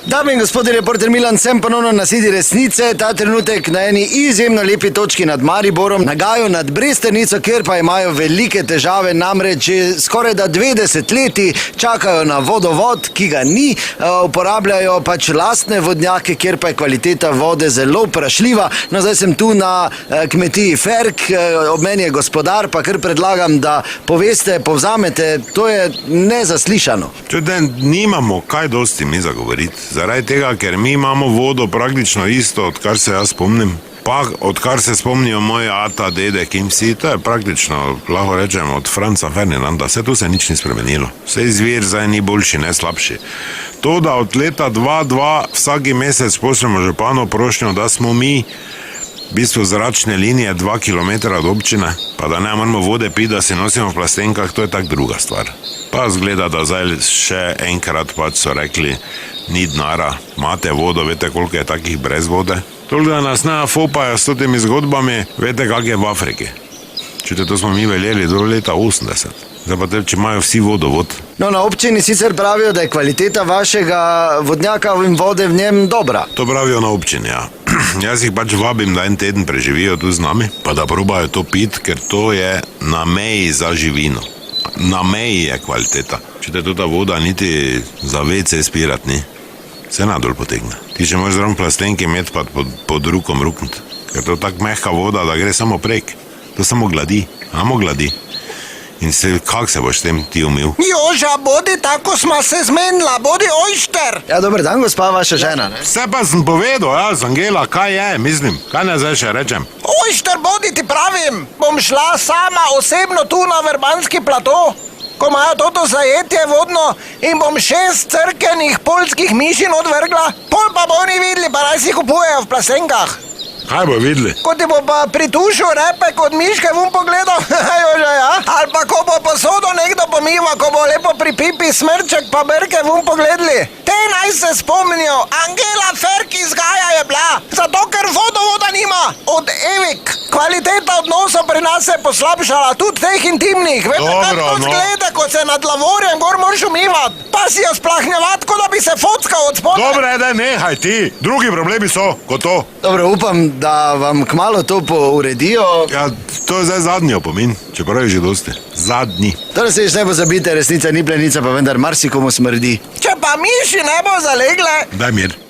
Dame in gospodje, reporter Milan, sem ponovno na sedi resnice, ta trenutek na eni izjemno lepi točki nad Mariborom, na Gaju nad Bresternico, kjer pa imajo velike težave, namreč že skoraj da 20 leti čakajo na vodovod, ki ga ni, uporabljajo pač lastne vodnjake, kjer pa je kvaliteta vode zelo vprašljiva. No, zdaj sem tu na kmetiji Ferk, ob meni je gospodar, pa kar predlagam, da poveste, povzamete, to je nezaslišano. Čudne, nimamo kaj dosti mi zagovoriti. Zaradi tega, ker mi imamo vodo praktično isto, odkar se jaz spomnim. Pa odkar se spomnijo moji ata, dedek in vsi, to je praktično, lahko rečem, od Franca Ferdinanda. Vse tu se nič ni spremenilo. Vse izvir zdaj ni boljši, ne slabši. To, da od leta 2002 vsaki mesec pošljemo županu prošnjo, da smo mi v bistvu zračne linije 2 km od občine, pa da ne moramo vode piti, da se nosimo v plastenkah, to je tak druga stvar. Pa zgleda, da zdaj še enkrat pač so rekli, ni denara, imate vodo, veste koliko je takih brez vode. Toliko, da nas ne fopajo s temi zgodbami, veste kak je v Afriki. Čute, to smo mi veljeli do leta 80. Zdaj pa če imajo vsi vodovod. No, na občini sicer pravijo, da je kvaliteta vašega vodnjaka in vode v njem dobra. To pravijo na občini, ja. Jaz jih pač vabim, da en teden preživijo tu z nami, pa da probajo to piti, ker to je na meji za živino. Na meji je kvaliteta. Čute, to ta voda niti za WC spirati ni. Se nadol potegne. Ti še moraš zraven plastenke imeti pa pod rukom rukniti. Ker to je tako mehka voda, da gre samo prek. To samo gladi. Samo gladi. In kak se boš s tem ti umil? Joža, bodi tako smo se zmenila, bodi ojšter. Ja, dober dan, gospa, vaša žena, ne? Vse pa sem povedal, ja, Angela, kaj je, mislim. Kaj ne zdaj še rečem? Ojšter, bodi ti pravim. Bom šla sama osebno tu na Verbanski plato, ko imajo toto zajetje vodno, in bom 6 crkenih poljskih mišin odvrgla, pol pa bo oni videli, pa naj si kupujejo v plastenkah. Kaj bo videli? Ko ti bo pa pritušil repek od miške vun pogledal, Joža, ja? Ali pa ko bo posodo nekdo pomiva, ko bo lepo pri pipi smrček pa berke vun pogledali. Te naj se spomnijo, Angela Ferk iz Gaja je bila, zato ker vodovoda nima. Od evik, kvaliteta odnosov pri nas se je poslabšala, tudi teh intimnih. Vete, kako to zgleda, ko se nad lavorjem gor moraš umivat, pa si jo splahnjevat, kot da bi se fockal od spodaj. Dobre, da nehaj ti, drugi problemi so, kot to. Dobro, upam, da vam kmalu to uredijo. Ja, to je zdaj zadnji opomin, čeprav je že dosti. Zadnji. Torej se ne pozabite, resnica ni plenica, pa vendar marsikomu smrdi. Če pa miši ne bo zalegle. Daj mir.